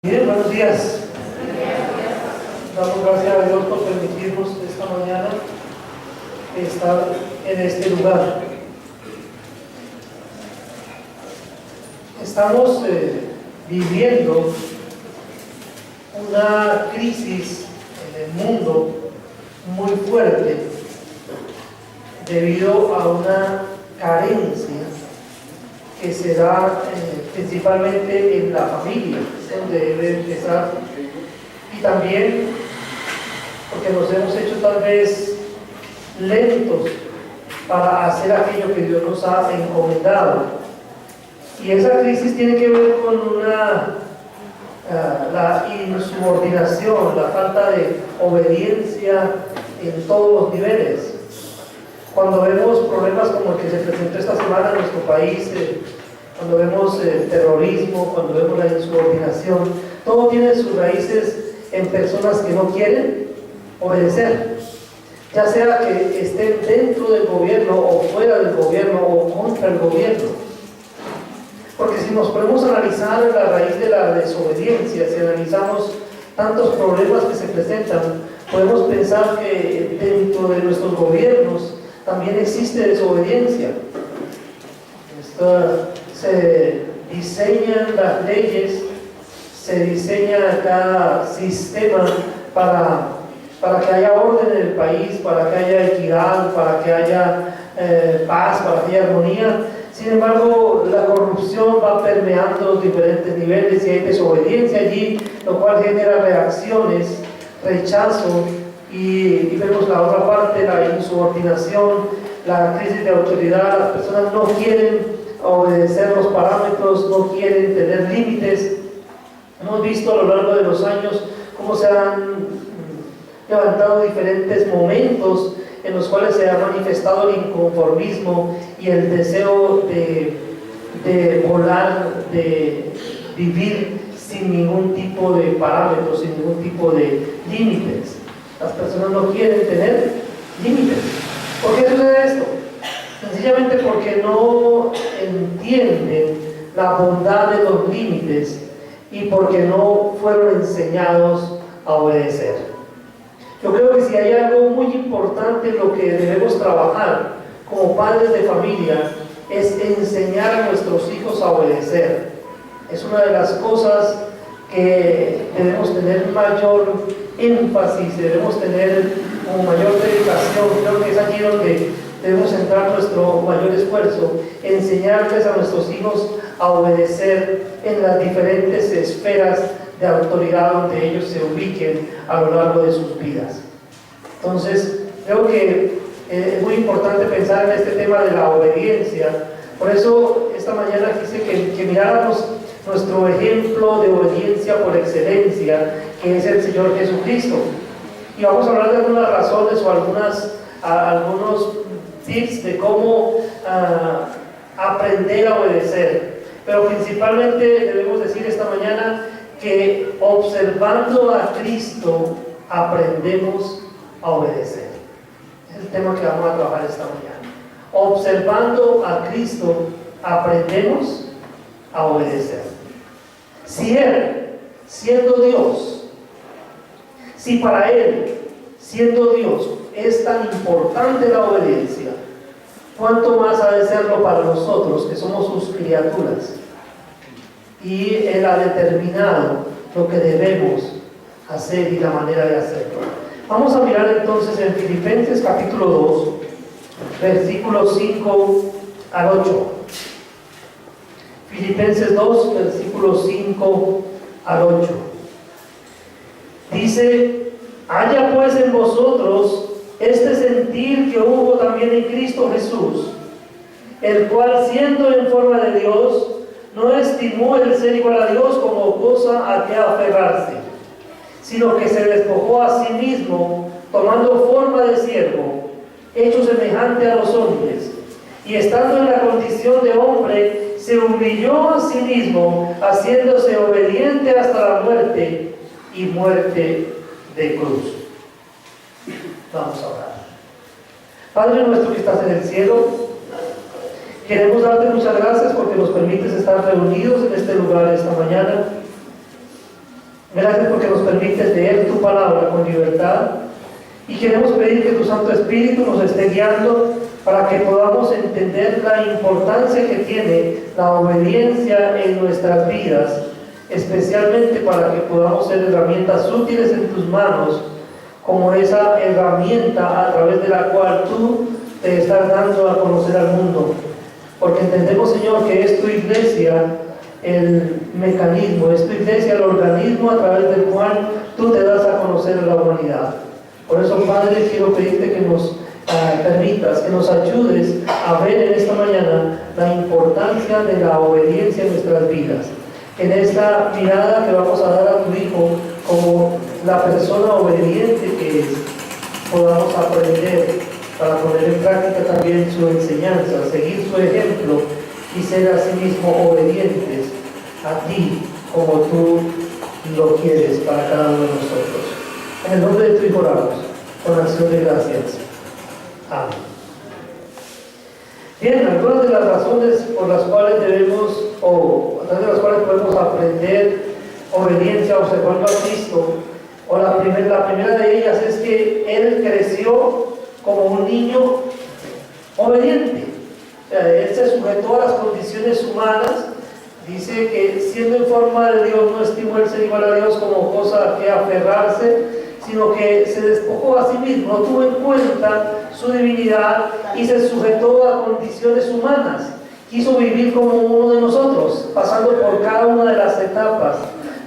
Bien, buenos días. Damos gracias a Dios por permitirnos esta mañana estar en este lugar. Estamos viviendo una crisis en el mundo muy fuerte debido a una carencia que se da principalmente en la familia, donde debe empezar, y también porque nos hemos hecho tal vez lentos para hacer aquello que Dios nos ha encomendado. Y esa crisis tiene que ver con la insubordinación, la falta de obediencia en todos los niveles. Cuando vemos problemas como el que se presentó esta semana en nuestro país, cuando vemos el terrorismo, cuando vemos la insubordinación, todo tiene sus raíces en personas que no quieren obedecer, ya sea que estén dentro del gobierno o fuera del gobierno o contra el gobierno. Porque si nos ponemos a analizar la raíz de la desobediencia, si analizamos tantos problemas que se presentan, podemos pensar que dentro de nuestros gobiernos también existe desobediencia. Se diseñan las leyes, se diseña cada sistema para que haya orden en el país, para que haya equidad, para que haya paz, para que haya armonía. Sin embargo, la corrupción va permeando los diferentes niveles y hay desobediencia allí, lo cual genera reacciones, rechazo, y vemos la otra parte, la insubordinación, la crisis de autoridad. Las personas no quieren obedecer los parámetros, no quieren tener límites. Hemos visto a lo largo de los años cómo se han levantado diferentes momentos en los cuales se ha manifestado el inconformismo y el deseo de volar, de vivir sin ningún tipo de parámetros, sin ningún tipo de límites. Las personas no quieren tener límites. ¿Por qué sucede esto? Sencillamente porque no entienden la bondad de los límites y porque no fueron enseñados a obedecer. Yo creo que si hay algo muy importante en lo que debemos trabajar como padres de familia, es enseñar a nuestros hijos a obedecer. Es una de las cosas que debemos tener mayor énfasis, debemos tener como mayor dedicación. Creo que es aquí donde debemos centrar nuestro mayor esfuerzo, enseñarles a nuestros hijos a obedecer en las diferentes esferas de autoridad donde ellos se ubiquen a lo largo de sus vidas. Entonces, creo que es muy importante pensar en este tema de la obediencia. Por eso, esta mañana quise que miráramos nuestro ejemplo de obediencia por excelencia, que es el Señor Jesucristo. Y vamos a hablar de algunas razones o algunos tips de cómo aprender a obedecer. Pero principalmente debemos decir esta mañana que observando a Cristo aprendemos a obedecer. Es el tema que vamos a trabajar esta mañana. Observando a Cristo aprendemos a obedecer. Si Él, siendo Dios, si para Él, siendo Dios, es tan importante la obediencia, ¿cuánto más ha de serlo para nosotros que somos sus criaturas? Y Él ha determinado lo que debemos hacer y la manera de hacerlo. Vamos a mirar entonces en Filipenses capítulo 2, versículos 5 al 8. Filipenses 2, versículos 5 al 8. Dice: haya pues en vosotros este sentir que hubo también en Cristo Jesús, el cual siendo en forma de Dios, no estimó el ser igual a Dios como cosa a que aferrarse, sino que se despojó a sí mismo, tomando forma de siervo, hecho semejante a los hombres, y estando en la condición de hombre, se humilló a sí mismo, haciéndose obediente hasta la muerte, y muerte de cruz. Vamos a orar. Padre nuestro que estás en el cielo, queremos darte muchas gracias porque nos permites estar reunidos en este lugar esta mañana. Gracias porque nos permites leer tu palabra con libertad y queremos pedir que tu Santo Espíritu nos esté guiando para que podamos entender la importancia que tiene la obediencia en nuestras vidas, especialmente para que podamos ser herramientas útiles en tus manos, como esa herramienta a través de la cual tú te estás dando a conocer al mundo. Porque entendemos, Señor, que es tu iglesia el mecanismo, es tu iglesia el organismo a través del cual tú te das a conocer a la humanidad. Por eso, Padre, quiero pedirte que nos permitas, que nos ayudes a ver en esta mañana la importancia de la obediencia en nuestras vidas. En esta mirada que vamos a dar a tu Hijo como la persona obediente que es, podamos aprender para poner en práctica también su enseñanza, seguir su ejemplo y ser asimismo obedientes a ti como tú lo quieres para cada uno de nosotros. En el nombre de tu Hijo oramos, con acción de gracias. Amén. Bien, algunas de las razones por las cuales debemos, o a través de las cuales podemos aprender obediencia observando a Cristo, o la primera de ellas es que Él creció como un niño obediente. O sea, Él se sujetó a las condiciones humanas. Dice que siendo en forma de Dios no estimó el ser igual a Dios como cosa a que aferrarse, sino que se despojó a sí mismo, no tuvo en cuenta su divinidad y se sujetó a condiciones humanas. Quiso vivir como uno de nosotros, pasando por cada una de las etapas,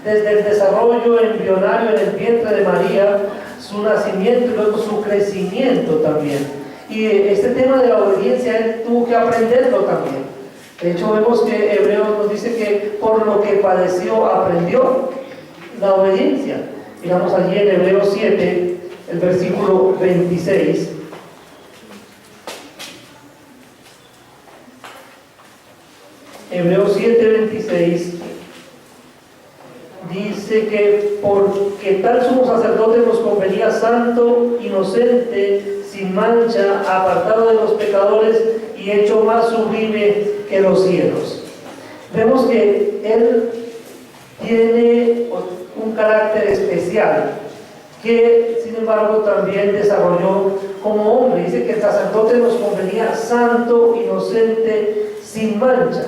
desde el desarrollo embrionario en el vientre de María, su nacimiento y luego su crecimiento también. Y este tema de la obediencia él tuvo que aprenderlo también. De hecho, vemos que Hebreos nos dice que por lo que padeció aprendió la obediencia. Miramos allí en Hebreos 7, el versículo 26. Hebreos 7, 26 dice que porque tal sumo sacerdote nos convenía santo, inocente, sin mancha, apartado de los pecadores y hecho más sublime que los cielos. Vemos que Él tiene un carácter especial que sin embargo también desarrolló como hombre. Dice que el sacerdote nos convenía santo, inocente, sin mancha.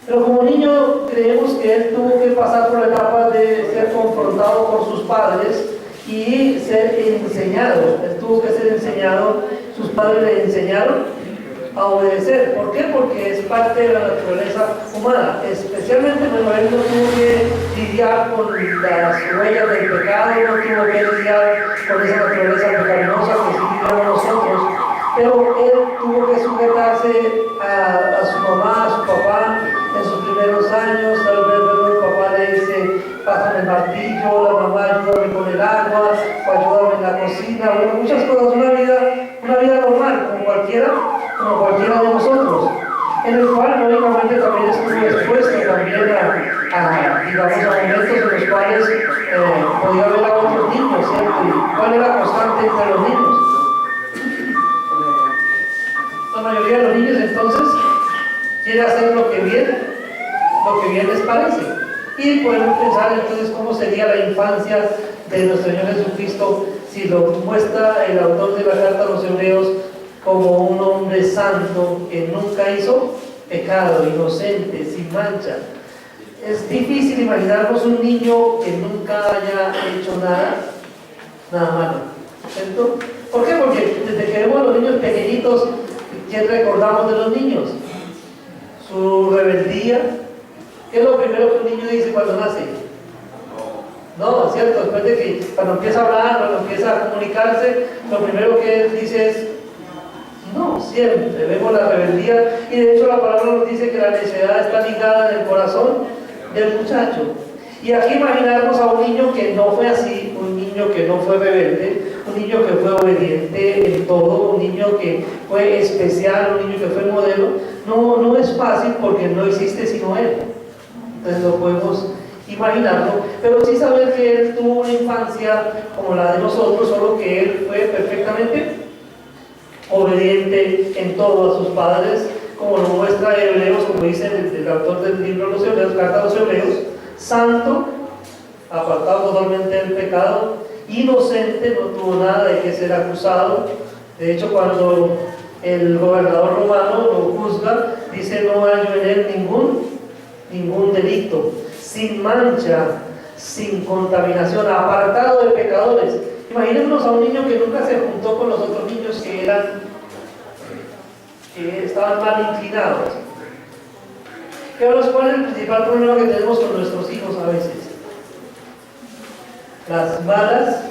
Pero como niño creemos que él tuvo que pasar por la etapa de ser confrontado por sus padres y ser enseñado. Él tuvo que ser enseñado, sus padres le enseñaron a obedecer. ¿Por qué? Porque es parte de la naturaleza humana. Especialmente cuando él no tuvo que lidiar con las huellas del pecado, no tuvo que lidiar con esa naturaleza pecaminosa que sí lidiamos nosotros. Pero él tuvo que sujetarse a su mamá, a su papá en sus primeros años. Tal vez el papá le dice, pásame el martillo, la mamá ayúdame con el agua, o ayúdame en la cocina, bueno, muchas cosas, una vida normal, como cualquiera de nosotros, en el cual lógicamente también estuvo expuesto también a digamos, a momentos en los cuales podía ver a otros niños, ¿cierto? ¿Y cuál era la constante entre los niños? La mayoría de los niños entonces quiere hacer lo que bien les parece. Y podemos pensar entonces cómo sería la infancia de nuestro Señor Jesucristo si lo muestra el autor de la carta a los Hebreos como un hombre santo que nunca hizo pecado, inocente, sin mancha. Es difícil imaginarnos un niño que nunca haya hecho nada malo, ¿cierto? ¿Por qué? Porque desde que vemos a los niños pequeñitos, ¿qué recordamos de los niños? Su rebeldía. ¿Qué es lo primero que un niño dice cuando nace? No, ¿cierto? Después de que cuando empieza a hablar, cuando empieza a comunicarse, lo primero que él dice es no, siempre vemos la rebeldía. Y de hecho la palabra nos dice que la necedad está ligada en el corazón del muchacho. Y aquí imaginarnos a un niño que no fue así, un niño que no fue rebelde, un niño que fue obediente en todo, un niño que fue especial, un niño que fue modelo, no es fácil porque no existe sino él. Entonces no podemos imaginarlo, pero sí saber que él tuvo una infancia como la de nosotros, solo que él fue perfectamente obediente en todo a sus padres, como lo muestra Hebreos, como dice el autor del libro de los Hebreos, carta a los Hebreos, santo, apartado totalmente del pecado, inocente, no tuvo nada de que ser acusado. De hecho, cuando el gobernador romano lo juzga, dice: no hallo en él ningún delito, sin mancha, sin contaminación, apartado de pecadores. Imaginémonos a un niño que nunca se juntó con los otros niños que estaban mal inclinados. ¿Cuál es el principal problema que tenemos con nuestros hijos a veces? Las malas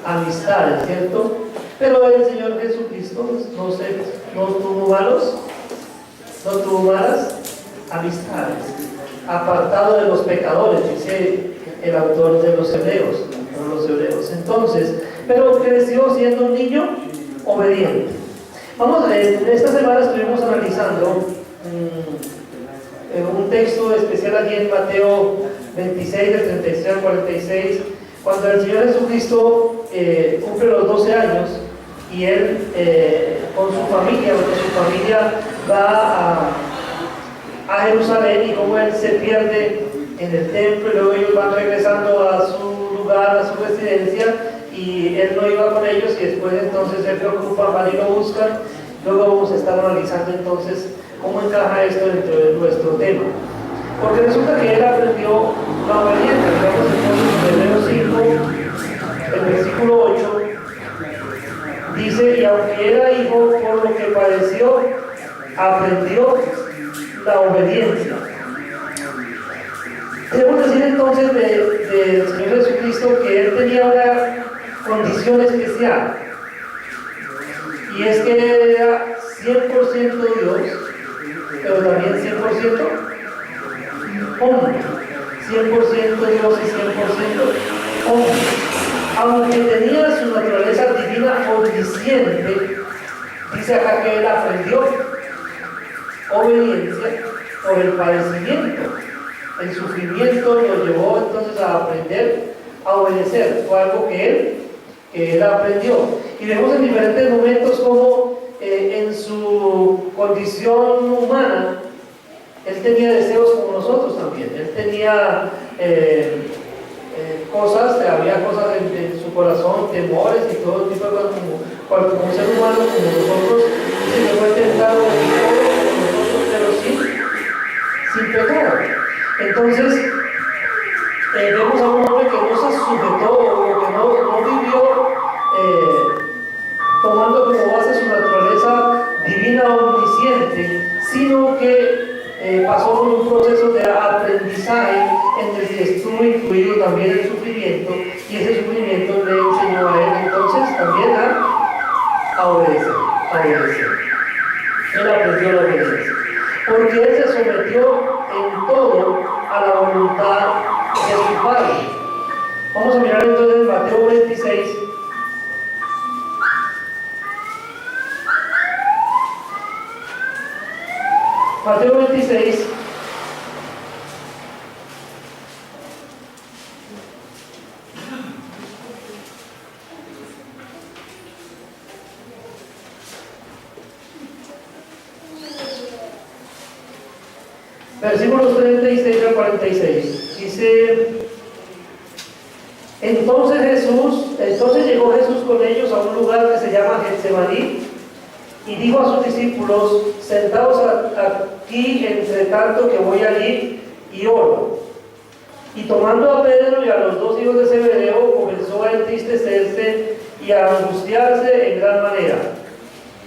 amistades, ¿cierto? Pero el Señor Jesucristo no tuvo malas amistades, apartado de los pecadores, dice el autor de los Hebreos. Entonces, pero creció siendo un niño obediente. En esta semana estuvimos analizando un texto especial allí en Mateo 26, del 36 al 46, cuando el Señor Jesucristo cumple los 12 años y Él con su familia va a Jerusalén, y como Él se pierde en el templo, y luego ellos van regresando a su lugar, a su residencia, y Él no iba con ellos, y después entonces se preocupan, van y lo buscan. Luego vamos a estar analizando entonces cómo encaja esto dentro de nuestro tema, porque resulta que Él aprendió la obediencia. Digamos entonces en Hebreos 5, el versículo 8, dice: y aunque era hijo, por lo que padeció, aprendió la obediencia. Debemos decir entonces del Señor Jesucristo que Él tenía una condición especial, y es que Él era 100% Dios, pero también 100% hombre. 100% Dios y 100% hombre. Aunque tenía su naturaleza divina omnisciente, dice acá que Él aprendió obediencia por el padecimiento. El sufrimiento lo llevó entonces a aprender a obedecer. Fue algo que él aprendió. Y vemos en diferentes momentos cómo en su condición humana Él tenía deseos como nosotros también. Él tenía había cosas en su corazón, temores y todo tipo de cosas, como un ser humano como nosotros. Se fue tentado como nosotros, pero sin pecado. Entonces vemos a un hombre que no se sujetó, o que no vivió tomando como base su naturaleza divina omnisciente, sino que pasó por un proceso de aprendizaje en el que estuvo incluido también el sufrimiento, y ese sufrimiento le enseñó a él entonces también a obedecer. Él aprendió la obediencia, porque él se sometió en todo a la voluntad de su Padre. Vamos a mirar entonces Mateo 26. Mateo 26. Versículos 36 al 46. Dice: entonces llegó Jesús con ellos a un lugar que se llama Getsemaní, y dijo a sus discípulos: sentaos aquí entre tanto que voy allí y oro. Y tomando a Pedro y a los dos hijos de Zebedeo, comenzó a entristecerse y a angustiarse en gran manera.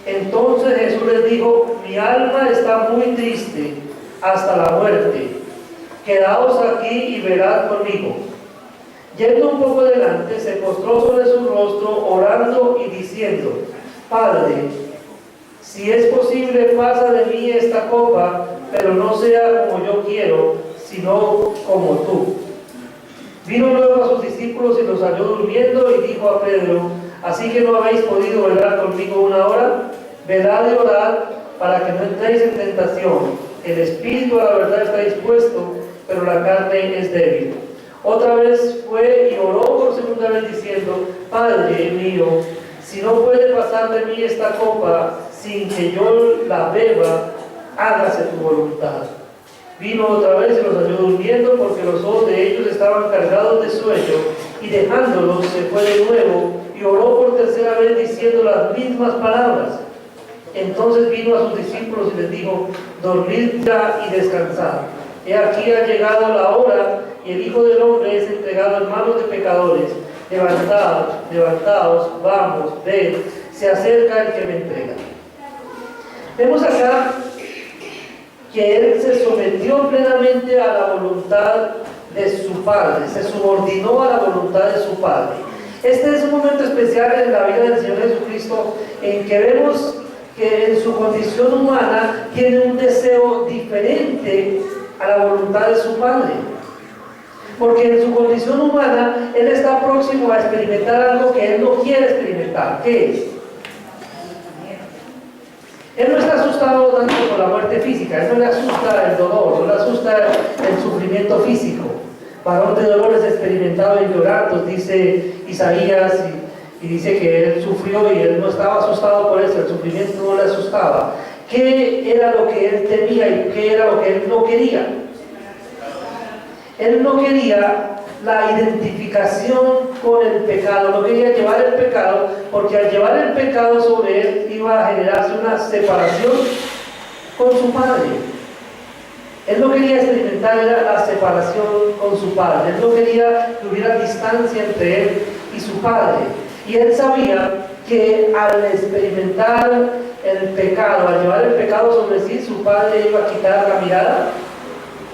Entonces Jesús les dijo: mi alma está muy triste hasta la muerte. Quedaos aquí y velad conmigo. Yendo un poco adelante, se postró sobre su rostro, orando y diciendo: Padre, si es posible, pasa de mí esta copa, pero no sea como yo quiero, sino como tú. Vino luego a sus discípulos y los halló durmiendo, y dijo a Pedro: ¿así que no habéis podido velar conmigo una hora? Velad y orad, para que no entréis en tentación. El espíritu a la verdad está dispuesto, pero la carne es débil. Otra vez fue y oró por segunda vez diciendo: Padre mío, si no puede pasar de mí esta copa sin que yo la beba, hágase tu voluntad. Vino otra vez y los halló durmiendo, porque los ojos de ellos estaban cargados de sueño, y dejándolos se fue de nuevo y oró por tercera vez diciendo las mismas palabras. Entonces vino a sus discípulos y les dijo: dormid ya y descansad. He aquí ha llegado la hora, y el Hijo del Hombre es entregado en manos de pecadores. Levantaos, levantaos, vamos, ved, se acerca el que me entrega. Vemos acá que él se sometió plenamente a la voluntad de su Padre, se subordinó a la voluntad de su Padre. Este es un momento especial en la vida del Señor Jesucristo, en que vemos que en su condición humana tiene un deseo diferente a la voluntad de su Padre. Porque en su condición humana, él está próximo a experimentar algo que él no quiere experimentar. ¿Qué es? Él no está asustado tanto por la muerte física, él no le asusta el dolor, no le asusta el sufrimiento físico. Varón de dolores experimentado y llorantes, dice Isaías, y dice que él sufrió y él no estaba asustado por eso, el sufrimiento no le asustaba. ¿Qué era lo que él temía y qué era lo que él no quería? Él no quería la identificación con el pecado, no quería llevar el pecado, porque al llevar el pecado sobre él iba a generarse una separación con su Padre. Él no quería experimentar la separación con su Padre, él no quería que hubiera distancia entre él y su Padre. Y él sabía que al experimentar el pecado, al llevar el pecado sobre sí, su Padre iba a quitar la mirada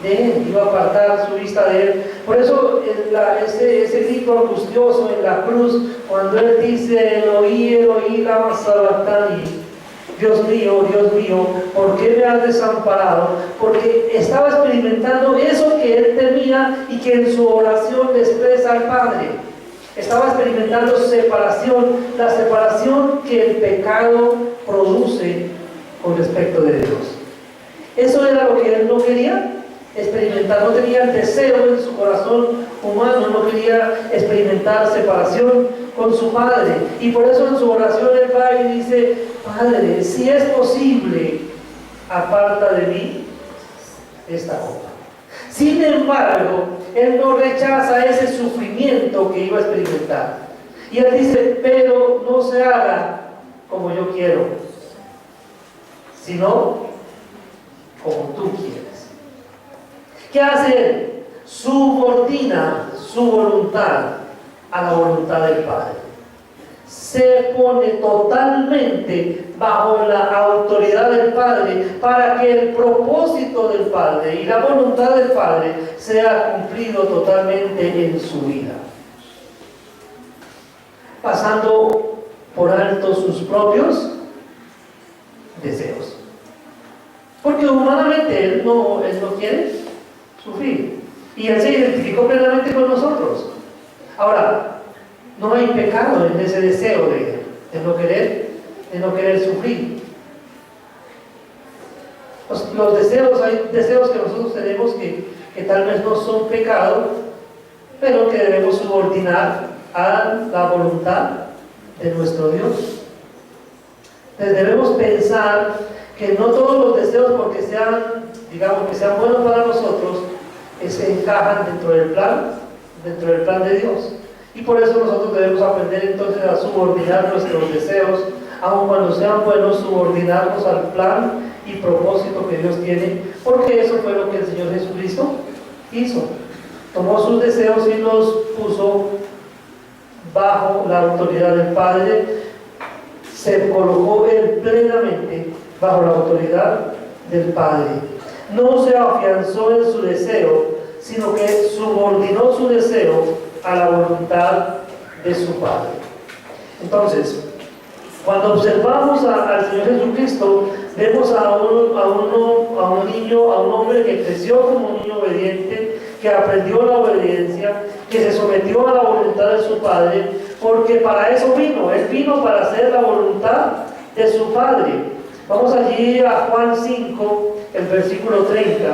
de él, iba a apartar su vista de él. Por eso ese grito angustioso en la cruz, cuando él dice: Eloí, lama sabactani, Dios mío, ¿por qué me has desamparado? Porque estaba experimentando eso que él temía y que en su oración le expresa al Padre. Estaba experimentando separación, la separación que el pecado produce con respecto de Dios. Eso era lo que él no quería experimentar, no tenía el deseo en su corazón humano, no quería experimentar separación con su Padre. Y por eso en su oración él va y dice: Padre, si es posible, aparta de mí esta copa. Sin embargo, él no rechaza ese sufrimiento que iba a experimentar. Y él dice: pero no se haga como yo quiero, sino como tú quieres. ¿Qué hace él? Subordina su voluntad a la voluntad del Padre. Se pone totalmente bajo la autoridad del Padre para que el propósito del Padre y la voluntad del Padre sea cumplido totalmente en su vida, pasando por alto sus propios deseos. Porque humanamente él no quiere sufrir. Y él se identificó plenamente con nosotros. Ahora, no hay pecado en ese deseo de no querer sufrir. Los deseos, hay deseos que nosotros tenemos que tal vez no son pecado, pero que debemos subordinar a la voluntad de nuestro Dios. Entonces debemos pensar que no todos los deseos, porque sean buenos para nosotros, se encajan dentro del plan de Dios. Y por eso nosotros debemos aprender entonces a subordinar nuestros deseos, aun cuando sean buenos, subordinarnos al plan y propósito que Dios tiene, porque eso fue lo que el Señor Jesucristo hizo. Tomó sus deseos y los puso bajo la autoridad del Padre, se colocó él plenamente bajo la autoridad del Padre. No se afianzó en su deseo, sino que subordinó su deseo a la voluntad de su Padre. Entonces, cuando observamos al Señor Jesucristo, vemos a un niño, a un hombre que creció como un niño obediente, que aprendió la obediencia, que se sometió a la voluntad de su Padre, porque para eso vino. Él vino para hacer la voluntad de su Padre. Vamos allí a Juan 5, el versículo 30.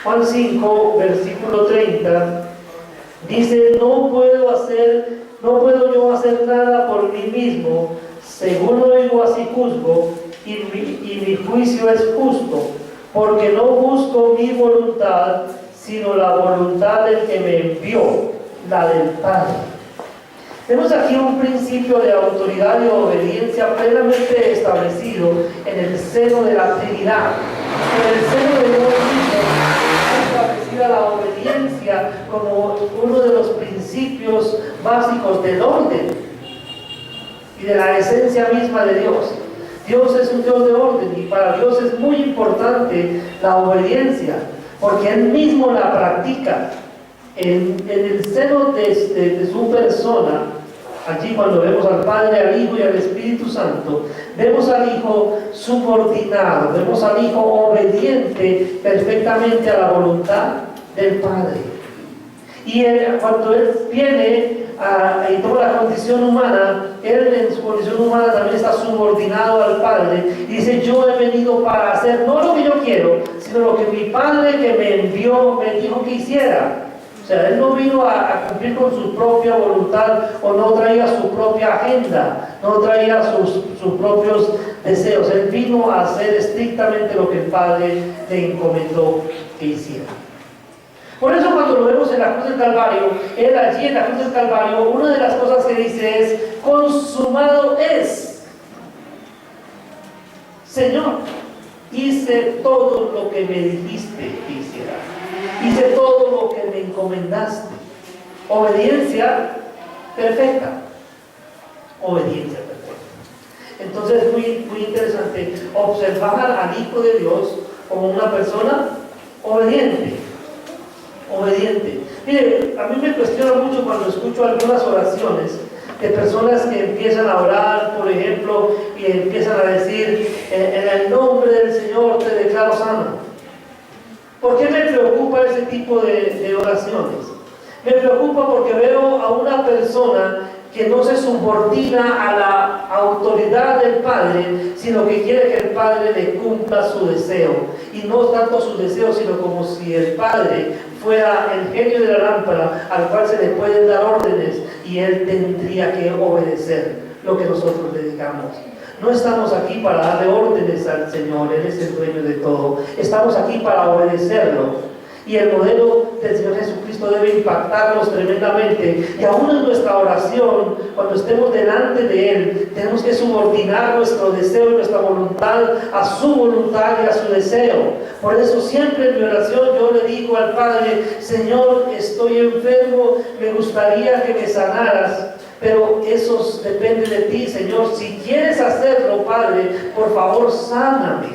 Juan 5, versículo 30, dice: no puedo yo hacer nada por mí mismo, según oigo así juzgo, y mi juicio es justo, porque no busco mi voluntad, sino la voluntad del que me envió, la del Padre. Tenemos aquí un principio de autoridad y obediencia plenamente establecido en el seno de la Trinidad. En el seno de Dios mismo está establecida la obediencia como uno de los principios básicos del orden y de la esencia misma de Dios. Dios es un Dios de orden y para Dios es muy importante la obediencia, porque Él mismo la practica en el seno de su persona. Allí cuando vemos al Padre, al Hijo y al Espíritu Santo, vemos al Hijo subordinado, vemos al Hijo obediente perfectamente a la voluntad del Padre. Y cuando Él viene y toma la condición humana, Él en su condición humana también está subordinado al Padre y dice: yo he venido para hacer no lo que yo quiero, sino lo que mi Padre que me envió me dijo que hiciera. O sea, Él no vino a cumplir con su propia voluntad, o no traía su propia agenda, no traía sus propios deseos. Él vino a hacer estrictamente lo que el Padre le encomendó que hiciera. Por eso cuando lo vemos en la cruz del Calvario, Él allí en la cruz del Calvario, una de las cosas que dice es: consumado es. Señor, hice todo lo que me dijiste que hiciera. Hice todo lo que me encomendaste. Obediencia perfecta. Obediencia perfecta. Entonces es muy interesante observar al Hijo de Dios como una persona obediente. Obediente. Mire, a mí me cuestiona mucho cuando escucho algunas oraciones de personas que empiezan a orar, por ejemplo, y empiezan a decir: en el nombre del Señor te declaro sano. ¿Por qué me preocupa ese tipo de oraciones? Me preocupa porque veo a una persona que no se subordina a la autoridad del Padre, sino que quiere que el Padre le cumpla su deseo. Y no tanto su deseo, sino como si el Padre fuera el genio de la lámpara al cual se le pueden dar órdenes y él tendría que obedecer lo que nosotros le digamos. No estamos aquí para darle órdenes al Señor, Él es el dueño de todo. Estamos aquí para obedecerlo. Y el modelo del Señor Jesucristo debe impactarnos tremendamente. Y aún en nuestra oración, cuando estemos delante de Él, tenemos que subordinar nuestro deseo y nuestra voluntad a su voluntad y a su deseo. Por eso siempre en mi oración yo le digo al Padre: Señor, estoy enfermo, me gustaría que me sanaras. Pero eso depende de ti, Señor. Si quieres hacerlo, Padre, por favor, sáname.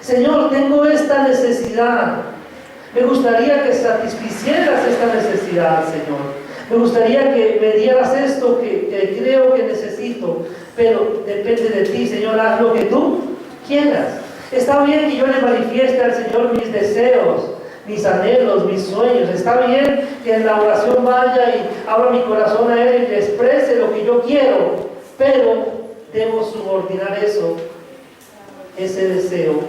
Señor, tengo esta necesidad. Me gustaría que satisficieras esta necesidad, Señor. Me gustaría que me dieras esto que creo que necesito. Pero depende de ti, Señor. Haz lo que tú quieras. Está bien que yo le manifieste al Señor mis deseos, mis anhelos, mis sueños. Está bien que en la oración vaya y abra mi corazón a Él y le exprese lo que yo quiero, pero debo subordinar eso, ese deseo,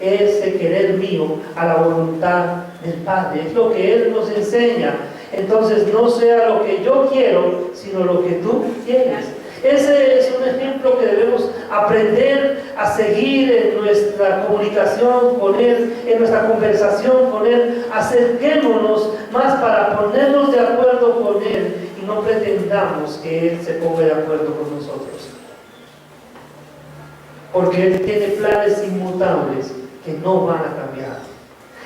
ese querer mío, a la voluntad del Padre. Es lo que Él nos enseña. Entonces no sea lo que yo quiero, sino lo que tú quieres. Ese es un ejemplo que debemos aprender a seguir en nuestra comunicación con Él, en nuestra conversación con Él. Acerquémonos más para ponernos de acuerdo con Él y no pretendamos que Él se ponga de acuerdo con nosotros. Porque Él tiene planes inmutables que no van a cambiar.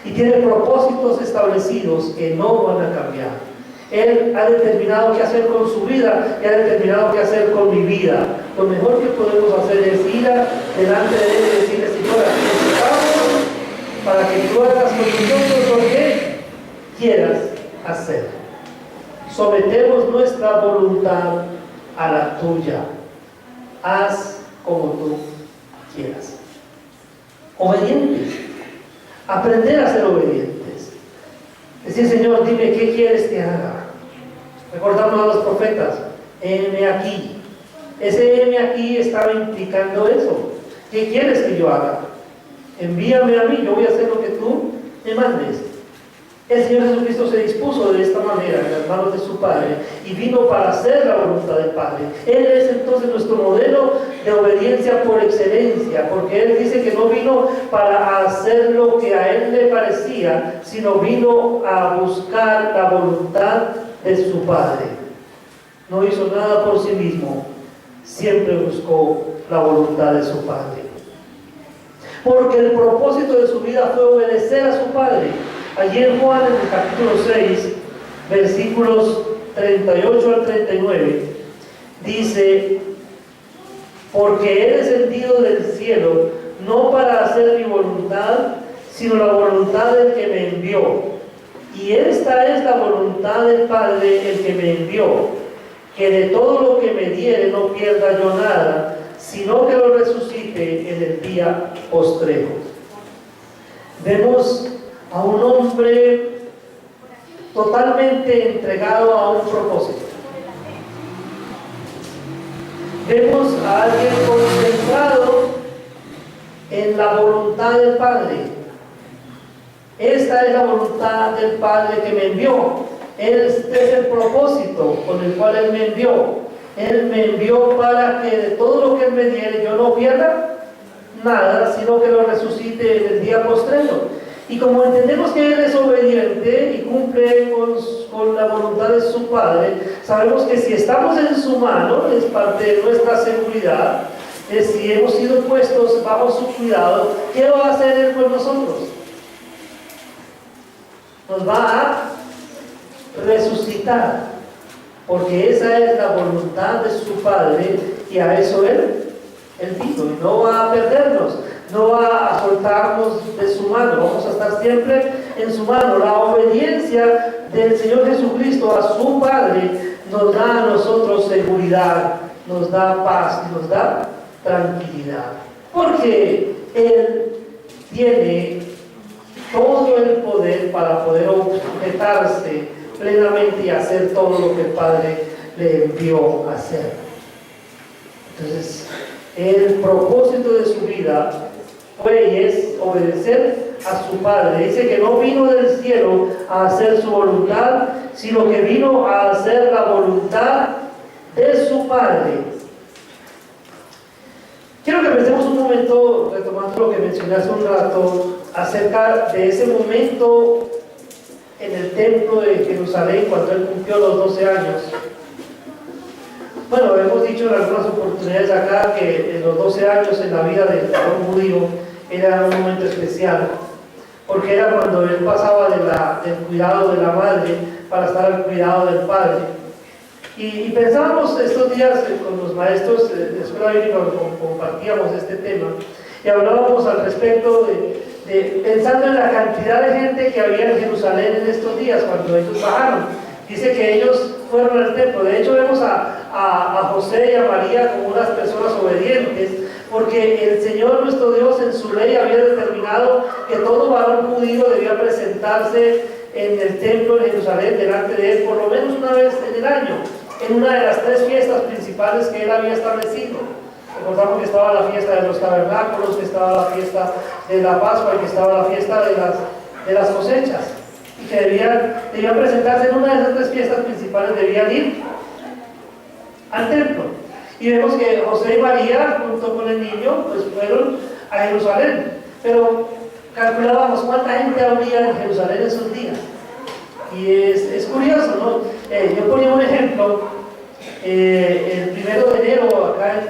Y tiene propósitos establecidos que no van a cambiar. Él ha determinado qué hacer con su vida y ha determinado qué hacer con mi vida. Lo mejor que podemos hacer es ir delante de Él y decirle: Señor, aquí estamos para que tú hagas con nosotros lo que quieras hacer. Sometemos nuestra voluntad a la tuya. Haz como tú quieras. Obedientes. Aprender a ser obedientes. Decir: Señor, dime qué quieres que haga. Recordamos a los profetas: heme aquí. Ese heme aquí estaba implicando eso. ¿Qué quieres que yo haga? Envíame a mí, yo voy a hacer lo que tú me mandes. El Señor Jesucristo se dispuso de esta manera en las manos de su Padre y vino para hacer la voluntad del Padre. Él es entonces nuestro modelo de obediencia por excelencia, porque Él dice que no vino para hacer lo que a Él le parecía, sino vino a buscar la voluntad de su Padre. No hizo nada por sí mismo, siempre buscó la voluntad de su Padre. Porque el propósito de su vida fue obedecer a su Padre. Allí en Juan, en el capítulo 6, versículos 38 al 39, dice: porque he descendido del cielo, no para hacer mi voluntad, sino la voluntad del que me envió. Y esta es la voluntad del Padre, el que me envió, que de todo lo que me diere no pierda yo nada, sino que lo resucite en el día postrero. Vemos a un hombre totalmente entregado a un propósito. Vemos a alguien concentrado en la voluntad del Padre. Esta es la voluntad del Padre que me envió. Este es el propósito con el cual Él me envió. Él me envió para que de todo lo que Él me diere yo no pierda nada, sino que lo resucite en el día postrero. Y como entendemos que Él es obediente y cumple con la voluntad de su Padre, sabemos que si estamos en su mano, es parte de nuestra seguridad, si hemos sido puestos bajo su cuidado, ¿qué va a hacer Él con nosotros? Nos va a resucitar, porque esa es la voluntad de su Padre, y a eso Él vino, y no va a perdernos. No va a soltarnos de su mano, vamos a estar siempre en su mano. La obediencia del Señor Jesucristo a su Padre nos da a nosotros seguridad, nos da paz y nos da tranquilidad. Porque Él tiene todo el poder para poder sujetarse plenamente y hacer todo lo que el Padre le envió a hacer. Entonces, el propósito de su vida fue y es obedecer a su Padre. Dice que no vino del cielo a hacer su voluntad, sino que vino a hacer la voluntad de su Padre. Quiero que pensemos un momento, retomando lo que mencioné hace un rato, acerca de ese momento en el templo de Jerusalén cuando Él cumplió los 12 años. Bueno, hemos dicho en algunas oportunidades acá que en los 12 años en la vida del varón judío era un momento especial, porque era cuando él pasaba del cuidado de la madre para estar al cuidado del padre. Y pensábamos estos días con los maestros de escuela bíblica, compartíamos este tema y hablábamos al respecto pensando en la cantidad de gente que había en Jerusalén en estos días cuando ellos bajaron. Dice que ellos fueron al templo. De hecho vemos a José y a María como unas personas obedientes, porque el Señor nuestro Dios en su ley había determinado que todo varón judío debía presentarse en el templo de Jerusalén delante de Él por lo menos una vez en el año, en una de las 3 fiestas principales que Él había establecido. Recordamos que estaba la fiesta de los tabernáculos, que estaba la fiesta de la Pascua y que estaba la fiesta de las cosechas, y que debían presentarse en una de esas 3 fiestas principales, debían ir al templo. Y vemos que José y María, junto con el niño, pues fueron a Jerusalén. Pero calculábamos cuánta gente había en Jerusalén esos días. Y es curioso, ¿no? Yo ponía un ejemplo. El 1 de enero, acá en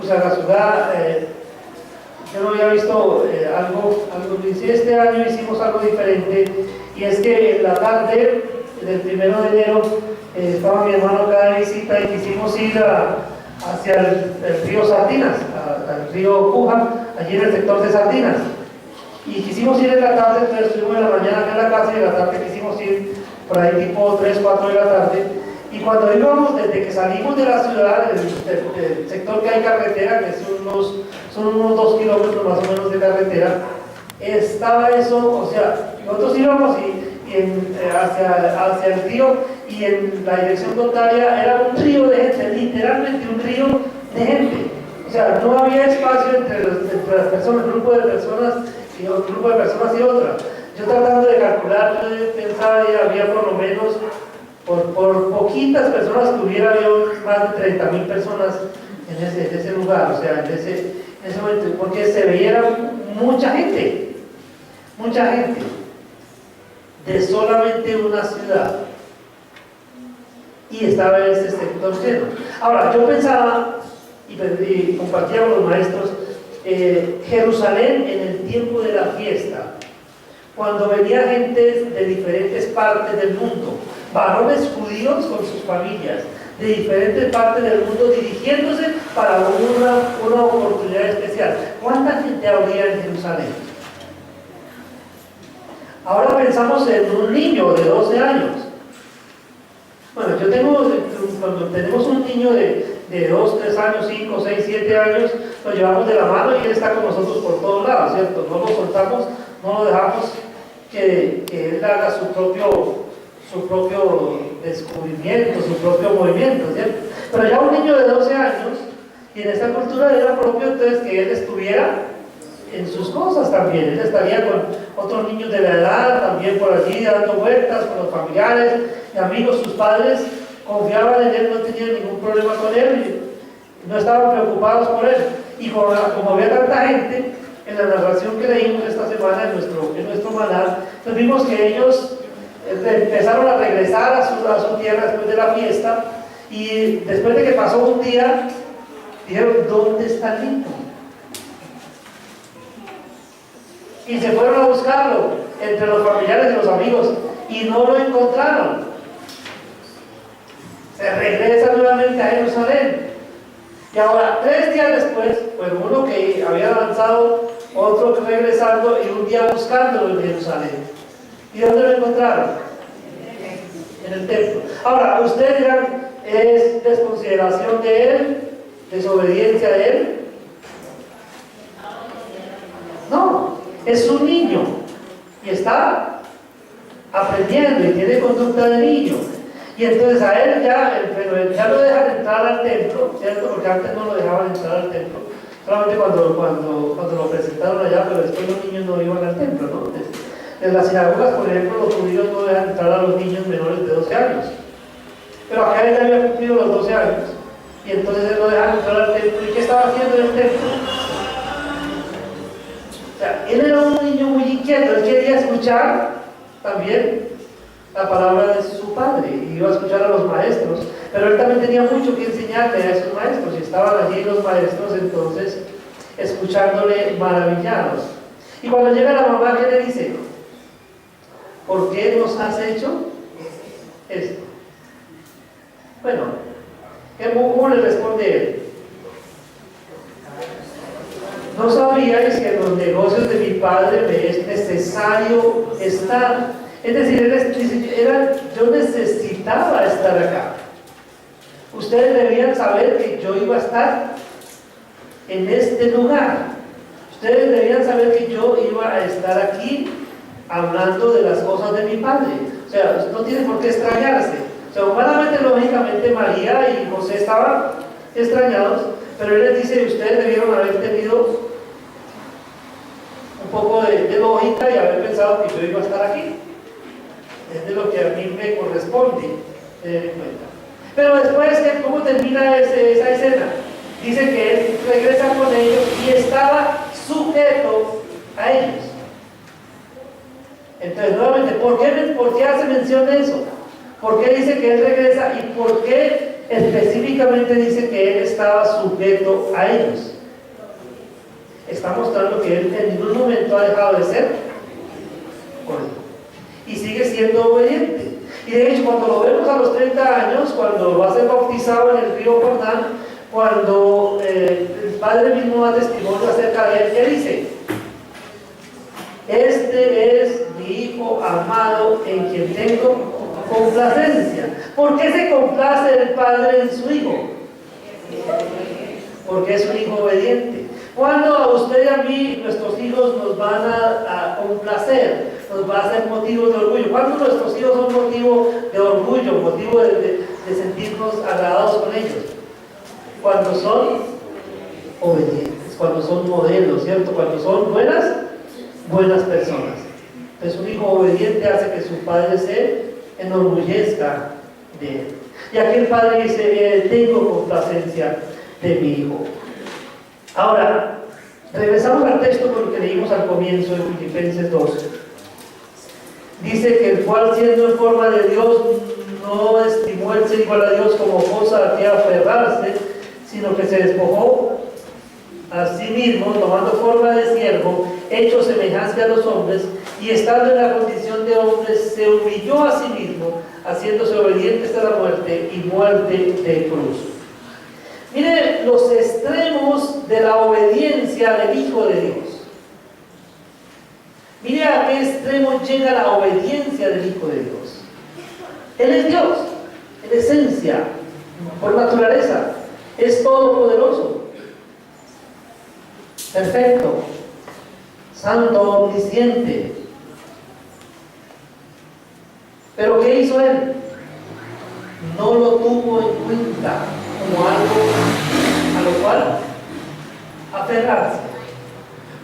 Fusagasugá, yo no había visto algo. Este año hicimos algo diferente. Y es que en la tarde del 1 de enero estaba mi hermano acá de visita y quisimos ir hacia el río Sardinas, al río Cuja, allí en el sector de Sardinas. Y quisimos ir en la tarde, entonces estuvimos en la mañana acá en la casa y en la tarde quisimos ir por ahí tipo 3, 4 de la tarde. Y cuando íbamos, desde que salimos de la ciudad, del sector que hay carretera, que son unos 2 kilómetros más o menos de carretera, estaba eso, o sea, nosotros íbamos hacia el río y en la dirección contraria era un río de gente, literalmente un río de gente. O sea, no había espacio entre las personas, un grupo de personas y otra. Yo tratando de calcular, yo pensaba que había por lo menos, por poquitas personas que hubiera, había más de 30.000 personas en ese lugar, o sea, en ese momento, porque se veía mucha gente, de solamente una ciudad, y estaba en ese sector lleno. Ahora, yo pensaba, y compartía con los maestros, Jerusalén en el tiempo de la fiesta, cuando venía gente de diferentes partes del mundo, varones judíos con sus familias, de diferentes partes del mundo dirigiéndose para una oportunidad especial. ¿Cuánta gente habría en Jerusalén? Ahora pensamos en un niño de 12 años. Bueno, cuando tenemos un niño de 2, 3 años, 5, 6, 7 años, lo llevamos de la mano y él está con nosotros por todos lados, ¿cierto? No lo soltamos, no lo dejamos que él haga su propio descubrimiento, su propio movimiento, ¿cierto? Pero ya un niño de 12 años, y en esta cultura era propio entonces que él estuviera en sus cosas también. Él estaría con otros niños de la edad, también por allí dando vueltas con los familiares y amigos. Sus padres confiaban en él, no tenían ningún problema con él, y no estaban preocupados por él. Y como había tanta gente, en la narración que leímos esta semana en nuestro maná, pues vimos que ellos empezaron a regresar a su tierra después de la fiesta, y después de que pasó un día, dijeron, ¿dónde está el niño? Y se fueron a buscarlo entre los familiares y los amigos, y no lo encontraron. Se regresa nuevamente a Jerusalén. Y ahora, 3 días después, pues uno que había avanzado, otro que regresando, y un día buscándolo en Jerusalén. ¿Y dónde lo encontraron? En el templo. Ahora, ustedes dirán, ¿es desconsideración de él? ¿Desobediencia de él? No, es un niño y está aprendiendo y tiene conducta de niño. Y entonces a él ya lo dejan entrar al templo, ¿cierto? Porque antes no lo dejaban entrar al templo, solamente cuando lo presentaron allá, pero después los niños no iban al templo, ¿no? En las sinagogas, por ejemplo, los judíos no dejan entrar a los niños menores de 12 años. Pero acá él ya había cumplido los 12 años. Y entonces él lo dejan entrar al templo. ¿Y qué estaba haciendo en el templo? O sea, él era un niño muy inquieto. Él quería escuchar también la palabra de su padre. Y iba a escuchar a los maestros. Pero él también tenía mucho que enseñarle a esos maestros. Y estaban allí los maestros, entonces, escuchándole maravillados. Y cuando llega la mamá, ¿qué le dice? ¿Por qué nos has hecho esto? Bueno, ¿cómo le responde él? ¿No sabíais que en los negocios de mi padre me es necesario estar? Es decir, yo necesitaba estar acá. Ustedes debían saber que yo iba a estar en este lugar. Ustedes debían saber que yo iba a estar aquí hablando de las cosas de mi padre. O sea, no tiene por qué extrañarse. O sea, humanamente, lógicamente, María y José estaban extrañados, pero él les dice, ustedes debieron haber tenido un poco de lógica y haber pensado que yo iba a estar aquí. Es de lo que a mí me corresponde tener en cuenta. Pero después, ¿cómo termina esa escena? Dice que él regresa con ellos y estaba sujeto a ellos. Entonces, nuevamente, ¿por qué hace mención de eso? ¿Por qué dice que él regresa y por qué específicamente dice que él estaba sujeto a ellos? Está mostrando que él en ningún momento ha dejado de ser correcto y sigue siendo obediente. Y de hecho, cuando lo vemos a los 30 años, cuando va a ser bautizado en el río Jordán, cuando el Padre mismo da testimonio acerca de él, ¿qué dice? Este es mi Hijo amado en quien tengo complacencia. ¿Por qué se complace el Padre en su Hijo? Porque es un Hijo obediente. ¿Cuándo a usted y a mí, nuestros hijos, nos van a complacer? Nos va a hacer motivo de orgullo. ¿Cuándo nuestros hijos son motivo de orgullo, motivo de sentirnos agradados con ellos? Cuando son obedientes, cuando son modelos, ¿cierto? Cuando son buenas personas. Pues un hijo obediente hace que su padre se enorgullezca de él. Y aquel padre dice, tengo complacencia de mi hijo. Ahora, regresamos al texto con el que leímos al comienzo de Filipenses 2. Dice que el cual, siendo en forma de Dios, no estimó el ser igual a Dios como cosa a que aferrarse, sino que se despojó a sí mismo, tomando forma de siervo, hecho semejante a los hombres, y estando en la condición de hombre, se humilló a sí mismo, haciéndose obediente hasta la muerte, y muerte de cruz. Mire los extremos de la obediencia del Hijo de Dios. Mire a qué extremo llega la obediencia del Hijo de Dios. Él es Dios, en esencia, por naturaleza, es todopoderoso, perfecto, santo, omnisciente. Pero ¿qué hizo Él? No lo tuvo en cuenta como algo a lo cual aferrarse,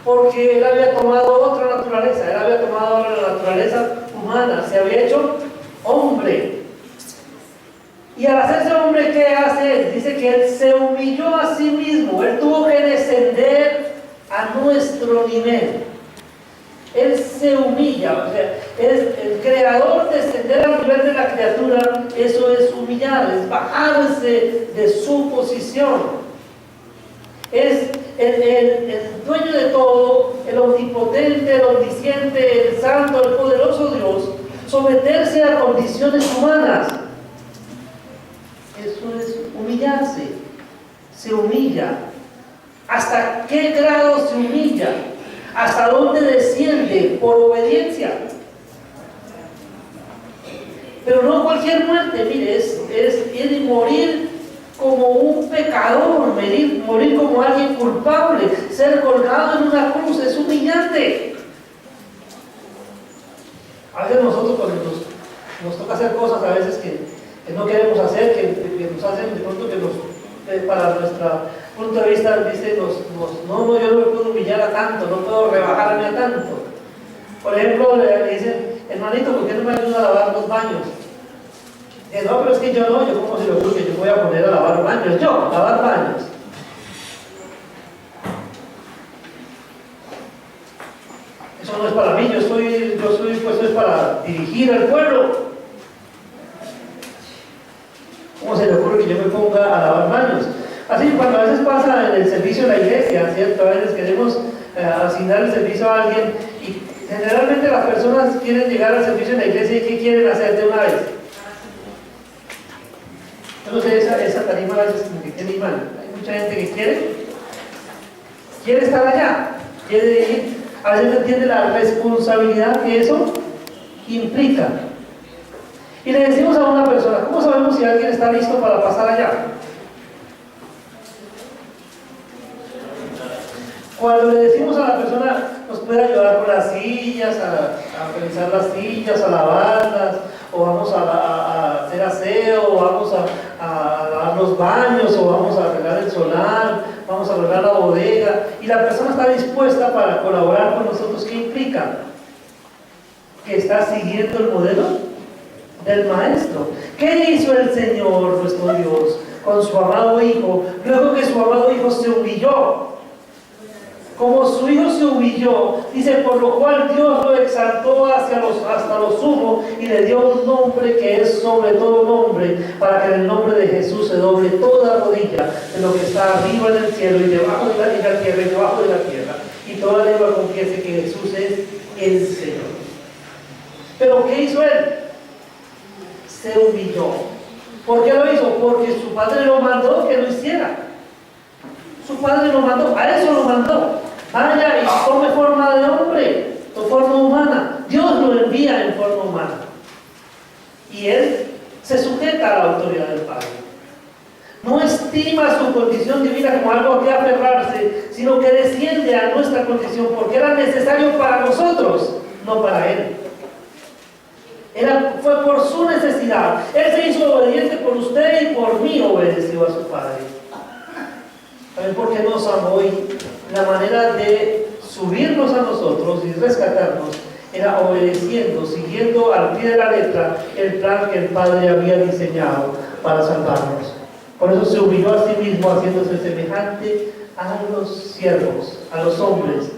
porque Él había tomado otra naturaleza, Él había tomado la naturaleza humana, se había hecho hombre. Y al hacerse hombre, ¿qué hace Él? Dice que Él se humilló a sí mismo, Él tuvo que descender a nuestro nivel. Él se humilla, o sea, el creador descender al nivel de la criatura, eso es humillar, es bajarse de su posición. Es el dueño de todo, el omnipotente, el omnisciente, el santo, el poderoso Dios, someterse a condiciones humanas. Eso es humillarse, se humilla. ¿Hasta qué grado se humilla? ¿Hasta dónde desciende? Por obediencia. Pero no cualquier muerte, mire, es morir como un pecador, morir como alguien culpable, ser colgado en una cruz, es humillante. A veces nosotros cuando nos toca hacer cosas a veces que no queremos hacer, que nos hacen de pronto para nuestro punto de vista dice, no, yo no me puedo humillar a tanto, no puedo rebajarme a tanto. Por ejemplo, le dicen, hermanito, ¿por qué no me ayuda a lavar los baños? Dice, no, pero es que yo como se lo juro que yo voy a poner a lavar baños, lavar baños. Eso no es para mí, yo soy puesto es para dirigir al pueblo. ¿Cómo se le ocurre que yo me ponga a lavar baños? Así, cuando a veces pasa en el servicio de la iglesia, ¿cierto? A veces queremos asignar el servicio a alguien y generalmente las personas quieren llegar al servicio de la iglesia y ¿qué quieren hacer de una vez? Yo no sé, esa tarima a veces como que tiene mal. Hay mucha gente que quiere estar allá, quiere ir, a veces no entiende la responsabilidad que eso implica. Y le decimos a una persona, ¿cómo sabemos si alguien está listo para pasar allá? Cuando le decimos a la persona, nos puede ayudar con las sillas, a revisar las sillas, a lavarlas, o vamos a hacer aseo, o vamos a lavar los baños, o vamos a arreglar el solar, vamos a arreglar la bodega, y la persona está dispuesta para colaborar con nosotros. ¿Qué implica? Que está siguiendo el modelo del Maestro. ¿Qué hizo el Señor, nuestro Dios, con su amado Hijo? Luego que su amado Hijo se humilló, como su Hijo se humilló, dice, por lo cual Dios lo exaltó hasta lo sumo y le dio un nombre que es sobre todo nombre, para que en el nombre de Jesús se doble toda rodilla de lo que está arriba en el cielo y debajo de la tierra y debajo de la tierra, y toda lengua confiese que Jesús es el Señor. Pero ¿qué hizo Él? Se humilló. ¿Por qué lo hizo? Porque su Padre lo mandó que lo hiciera. Su Padre lo mandó, a eso lo mandó. Vaya y tome forma de hombre, o forma humana. Dios lo envía en forma humana. Y Él se sujeta a la autoridad del Padre. No estima su condición divina como algo a que aferrarse, sino que desciende a nuestra condición porque era necesario para nosotros, no para Él. Fue por su necesidad. Él se hizo obediente por usted y por mí obedeció a su Padre. ¿Saben por qué nos amó? Y la manera de subirnos a nosotros y rescatarnos era obedeciendo, siguiendo al pie de la letra el plan que el Padre había diseñado para salvarnos. Por eso se humilló a sí mismo, haciéndose semejante a los siervos, a los hombres,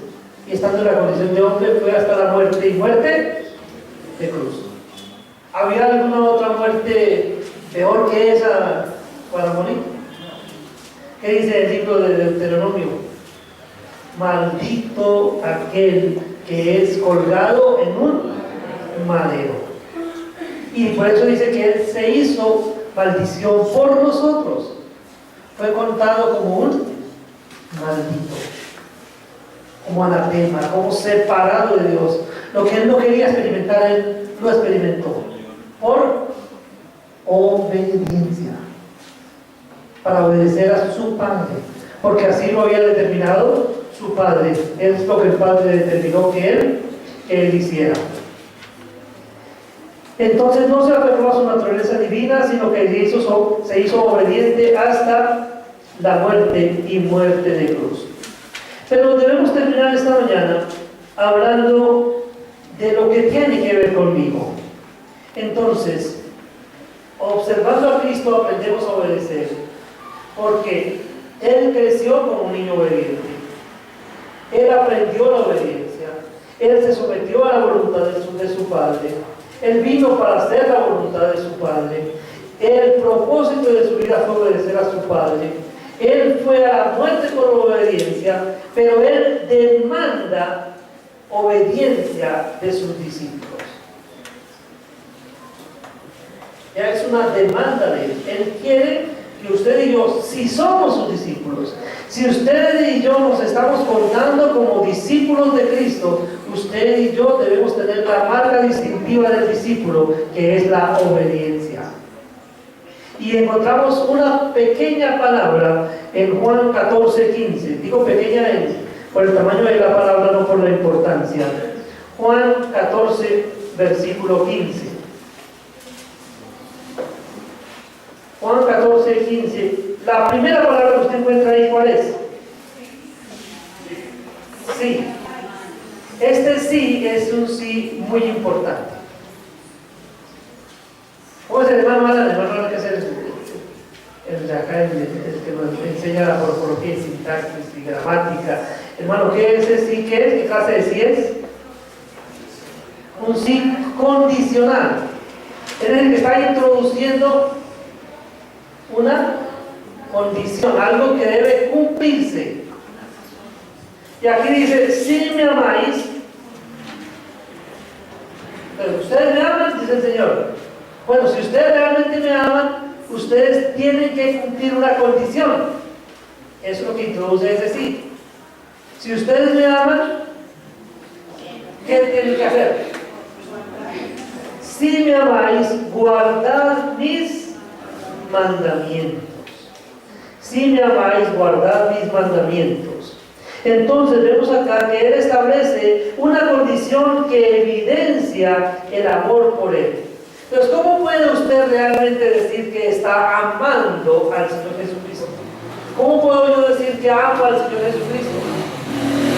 y estando en la condición de hombre fue hasta la muerte, y muerte de cruz. ¿Había alguna otra muerte peor que esa para morir? ¿Qué dice el libro de Deuteronomio? Maldito aquel que es colgado en un madero. Y por eso dice que Él se hizo maldición por nosotros. Fue contado como un maldito, como anatema, como separado de Dios. Lo que Él no quería experimentar, Él lo experimentó por obediencia, para obedecer a su Padre, porque así lo había determinado su Padre. Es lo que el Padre determinó que Él hiciera. Entonces no se aferró a su naturaleza divina, sino que se hizo obediente hasta la muerte y muerte de cruz. Pero debemos terminar esta mañana hablando de lo que tiene que ver conmigo. Entonces, observando a Cristo aprendemos a obedecer, porque Él creció como un niño obediente. Él aprendió la obediencia. Él se sometió a la voluntad de su Padre. Él vino para hacer la voluntad de su Padre. El propósito de su vida fue obedecer a su Padre. Él fue a la muerte por obediencia, pero Él demanda obediencia de sus discípulos. Ya es una demanda de Él. Él quiere que usted y yo, si somos sus discípulos, si usted y yo nos estamos portando como discípulos de Cristo, usted y yo debemos tener la marca distintiva del discípulo, que es la obediencia. Y encontramos una pequeña palabra en Juan 14:15. Digo pequeña por el tamaño de la palabra, no por la importancia. Juan 14, versículo 15. Juan 14:15. La primera palabra que usted encuentra ahí, ¿cuál es? Sí. Este sí es un sí muy importante. ¿Cómo es el hermano Alan? El hermano Alan, que es el de acá, el que nos enseña la morfología y sintaxis y gramática. Hermano, ¿qué es ese sí? ¿Qué es? ¿Qué clase de sí es? Un sí condicional. Es el que está introduciendo una condición, algo que debe cumplirse. Y aquí dice: si me amáis, pero ustedes me aman, dice el Señor. Bueno, si ustedes realmente me aman, ustedes tienen que cumplir una condición. Eso es lo que introduce ese sí. Si ustedes me aman, ¿qué tienen que hacer? Si me amáis, guardad mis mandamientos. Si me amáis, guardad mis mandamientos. Entonces vemos acá que Él establece una condición que evidencia el amor por Él. Entonces, ¿cómo puede usted realmente decir que está amando al Señor Jesucristo? ¿Cómo puedo yo decir que amo al Señor Jesucristo?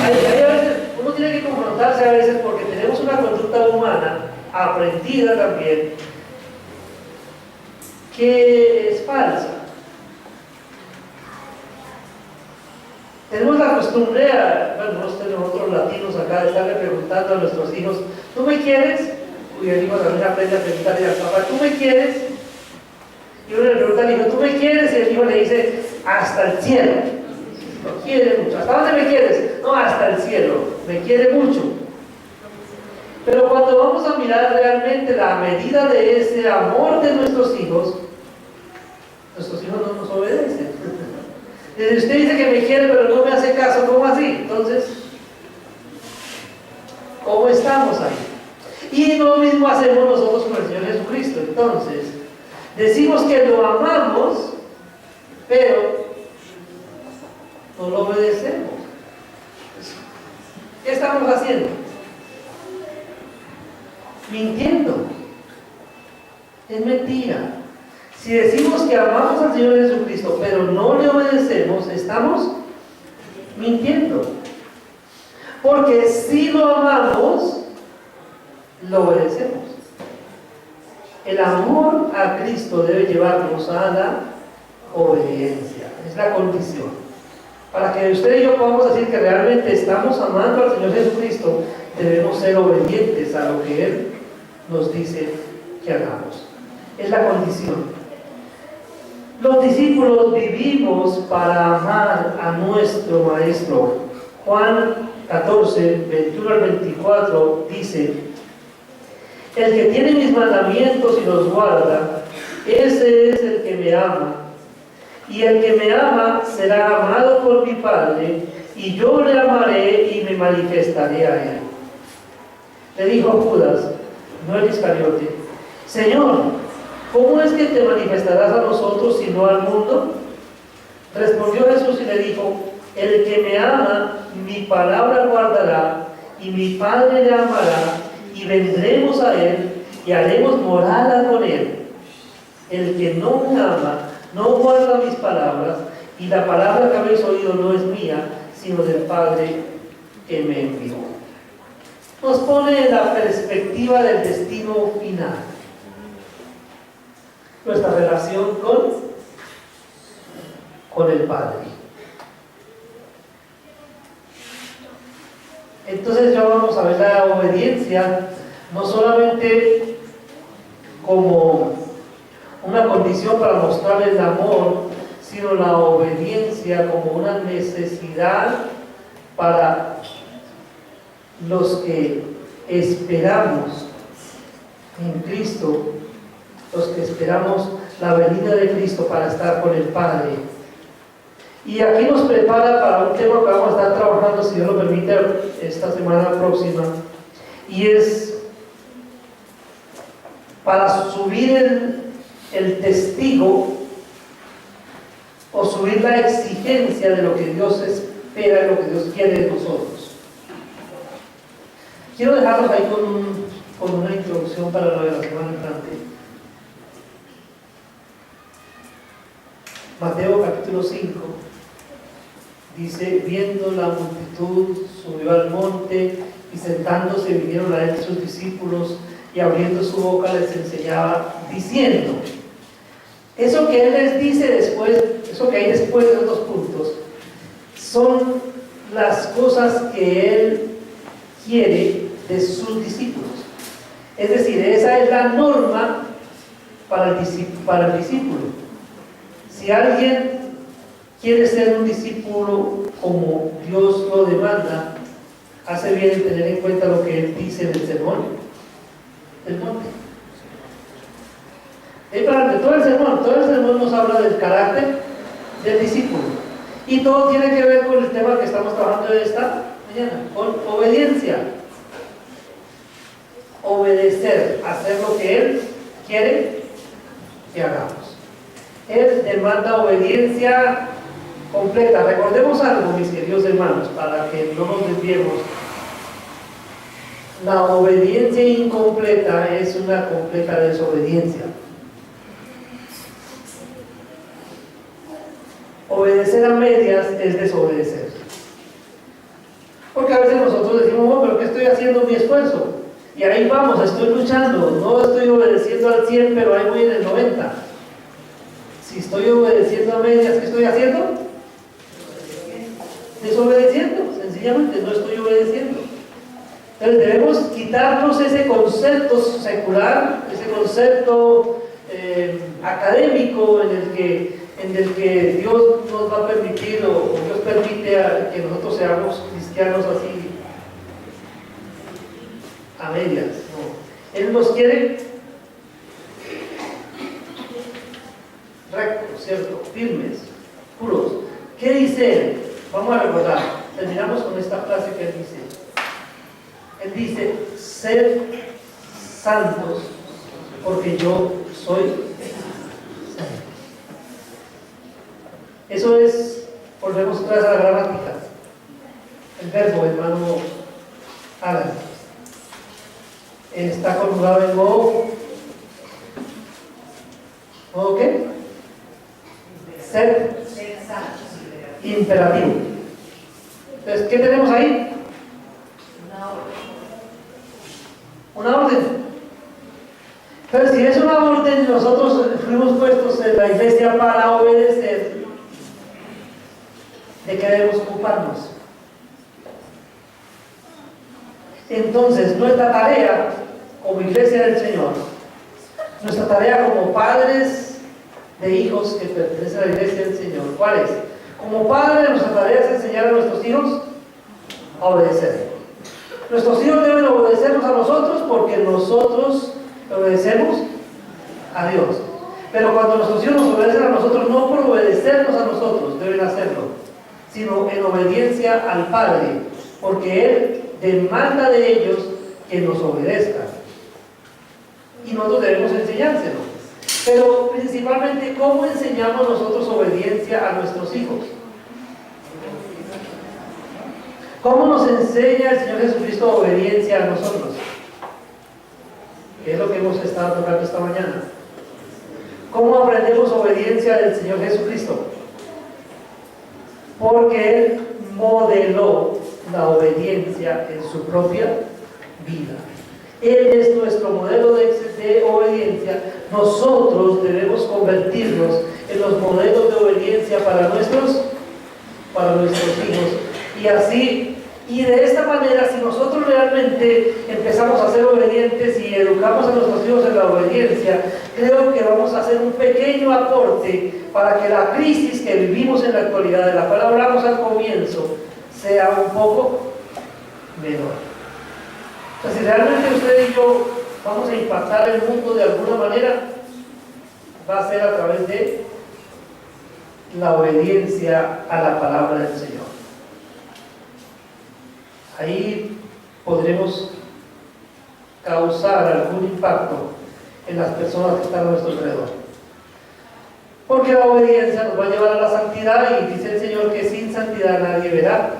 Hay a veces, uno tiene que confrontarse a veces, porque tenemos una conducta humana aprendida también, que es falsa. Tenemos la costumbre, bueno, nosotros latinos acá, de estarle preguntando a nuestros hijos: ¿tú me quieres? Y el hijo también aprende a preguntarle al papá: ¿tú me quieres? Y uno le pregunta al hijo: ¿tú me quieres? Y el hijo le dice: hasta el cielo. Lo quiere mucho. ¿Hasta dónde me quieres? No, hasta el cielo. Me quiere mucho. Pero cuando vamos a mirar realmente la medida de ese amor de nuestros hijos no nos obedecen. Usted dice que me quiere, pero no me hace caso. ¿Cómo así? Entonces, ¿cómo estamos ahí? Y lo mismo hacemos nosotros con el Señor Jesucristo. Entonces, decimos que lo amamos, pero no lo obedecemos. ¿Qué estamos haciendo? Mintiendo. Es mentira. Si decimos que amamos al Señor Jesucristo, pero no le obedecemos, estamos mintiendo. Porque si lo amamos, lo obedecemos. El amor a Cristo debe llevarnos a la obediencia. Es la condición. Para que usted y yo podamos decir que realmente estamos amando al Señor Jesucristo, debemos ser obedientes a lo que Él nos dice que hagamos. Es la condición. Los discípulos vivimos para amar a nuestro Maestro. Juan 14, 21 al 24 dice: el que tiene mis mandamientos y los guarda, ese es el que me ama. Y el que me ama será amado por mi Padre, y yo le amaré y me manifestaré a él. Le dijo Judas, no el Iscariote: Señor, ¿cómo es que te manifestarás a nosotros y no al mundo? Respondió Jesús y le dijo: el que me ama, mi palabra guardará, y mi Padre le amará, y vendremos a él, y haremos morada con él. El que no me ama, no guarda mis palabras, y la palabra que habéis oído no es mía, sino del Padre que me envió. Nos pone en la perspectiva del destino final. Nuestra relación con el Padre. Entonces ya vamos a ver la obediencia no solamente como una condición para mostrar el amor, sino la obediencia como una necesidad para los que esperamos en Cristo, los que esperamos la venida de Cristo para estar con el Padre. Y aquí nos prepara para un tema que vamos a estar trabajando, si Dios lo permite, esta semana próxima, y es para subir el testigo o subir la exigencia de lo que Dios espera, de lo que Dios quiere de nosotros. Quiero dejarlos ahí con una introducción para lo de la semana entrante. Mateo capítulo 5 dice: viendo la multitud, subió al monte, y sentándose vinieron a él sus discípulos, y abriendo su boca les enseñaba, diciendo. Eso que él les dice después, eso que hay después de los dos puntos, son las cosas que él quiere de sus discípulos. Es decir, esa es la norma para el discípulo. Si alguien quiere ser un discípulo como Dios lo demanda, hace bien en tener en cuenta lo que él dice en el sermón del monte. Todo el sermón nos habla del carácter del discípulo, y todo tiene que ver con el tema que estamos trabajando esta mañana, con obediencia. Obedecer, hacer lo que él quiere que hagamos. Él demanda obediencia completa. Recordemos algo, mis queridos hermanos, para que no nos desviemos. La obediencia incompleta es una completa desobediencia. Obedecer a medias es desobedecer. Porque a veces nosotros decimos: oh, pero ¿qué estoy haciendo mi esfuerzo? Y ahí vamos, estoy luchando, no estoy obedeciendo al 100, pero ahí voy en el 90. Si estoy obedeciendo a medias, ¿qué estoy haciendo? Desobedeciendo, sencillamente no estoy obedeciendo. Entonces debemos quitarnos ese concepto secular, ese concepto académico en el que Dios nos va a permitir, o Dios permite que nosotros seamos cristianos así a medias. No. Él nos quiere rectos, ¿cierto? Firmes, puros. ¿Qué dice él? Vamos a recordar. Terminamos con esta frase que él dice. Él dice: sed santos, porque yo soy santo. Eso es, volvemos otra vez a la gramática. El verbo, hermano Alan, está conjugado en modo ¿qué? Ser imperativo. Entonces, ¿qué tenemos ahí? Una orden. Pero si es una orden, nosotros fuimos puestos en la iglesia para obedecer, ¿de qué debemos ocuparnos? Entonces, nuestra tarea como iglesia del Señor, nuestra tarea como padres de hijos que pertenecen a la iglesia del Señor, ¿cuál es? Como padres, nuestra tarea es enseñar a nuestros hijos a obedecer. Nuestros hijos deben obedecernos a nosotros porque nosotros obedecemos a Dios. Pero cuando nuestros hijos nos obedecen a nosotros, no por obedecernos a nosotros deben hacerlo, sino en obediencia al Padre, porque Él demanda de ellos que nos obedezcan. Y nosotros debemos enseñárselo. Pero principalmente, ¿cómo enseñamos nosotros obediencia a nuestros hijos? ¿Cómo nos enseña el Señor Jesucristo obediencia a nosotros? Que es lo que hemos estado tocando esta mañana. ¿Cómo aprendemos obediencia del Señor Jesucristo? Porque Él modeló la obediencia en su propia vida. Él es nuestro modelo de obediencia. Nosotros debemos convertirnos en los modelos de obediencia para nuestros hijos. Y así, y de esta manera, si nosotros realmente empezamos a ser obedientes y educamos a nuestros hijos en la obediencia, creo que vamos a hacer un pequeño aporte para que la crisis que vivimos en la actualidad, de la cual hablamos al comienzo, sea un poco menor. O sea, si realmente usted y yo vamos a impactar el mundo de alguna manera, va a ser a través de la obediencia a la palabra del Señor. Ahí podremos causar algún impacto en las personas que están a nuestro alrededor. Porque la obediencia nos va a llevar a la santidad, y dice el Señor que sin santidad nadie verá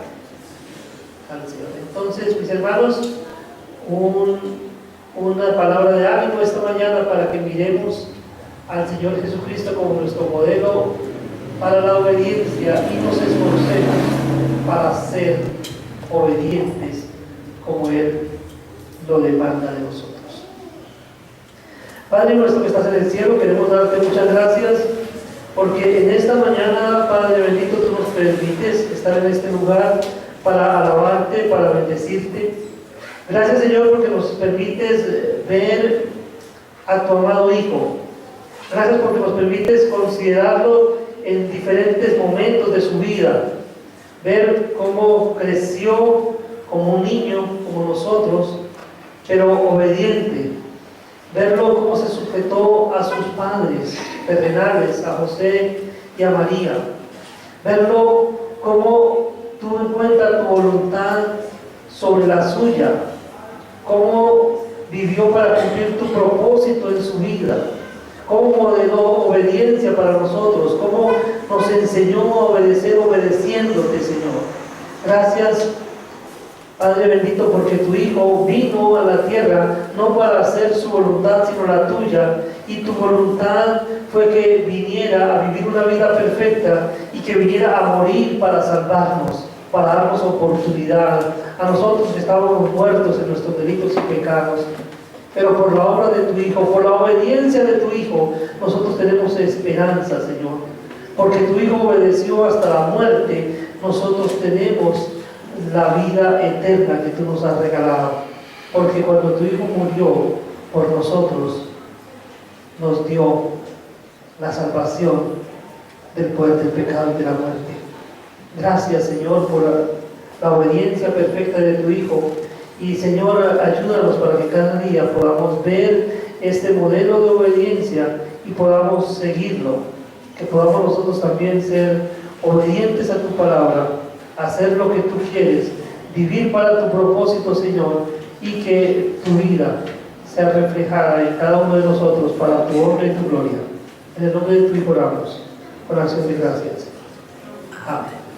al Señor. Entonces, mis hermanos, una palabra de ánimo esta mañana para que miremos al Señor Jesucristo como nuestro modelo para la obediencia y nos esforcemos para ser obedientes como Él lo demanda de nosotros. Padre nuestro que estás en el cielo, queremos darte muchas gracias porque en esta mañana, Padre bendito, tú nos permites estar en este lugar para alabarte, para bendecirte. Gracias, Señor, porque nos permites ver a tu amado Hijo. Gracias porque nos permites considerarlo en diferentes momentos de su vida. Ver cómo creció como un niño, como nosotros, pero obediente. Verlo cómo se sujetó a sus padres terrenales, a José y a María. Verlo cómo tuvo en cuenta tu voluntad sobre la suya. Cómo vivió para cumplir tu propósito en su vida. Cómo modeló obediencia para nosotros. Cómo nos enseñó a obedecer obedeciéndote, Señor. Gracias, Padre bendito, porque tu Hijo vino a la tierra no para hacer su voluntad, sino la tuya. Y tu voluntad fue que viniera a vivir una vida perfecta y que viniera a morir para salvarnos, para darnos oportunidad a nosotros que estábamos muertos en nuestros delitos y pecados. Pero por la obra de tu Hijo, por la obediencia de tu Hijo, nosotros tenemos esperanza, Señor. Porque tu Hijo obedeció hasta la muerte, nosotros tenemos la vida eterna que tú nos has regalado. Porque cuando tu Hijo murió por nosotros, nos dio la salvación del poder del pecado y de la muerte. Gracias, Señor, por la obediencia perfecta de tu Hijo. Y, Señor, ayúdanos para que cada día podamos ver este modelo de obediencia y podamos seguirlo. Que podamos nosotros también ser obedientes a tu palabra, hacer lo que tú quieres, vivir para tu propósito, Señor, y que tu vida sea reflejada en cada uno de nosotros para tu honra y tu gloria. En el nombre de tu Hijo oramos, con acción de gracias. Amén.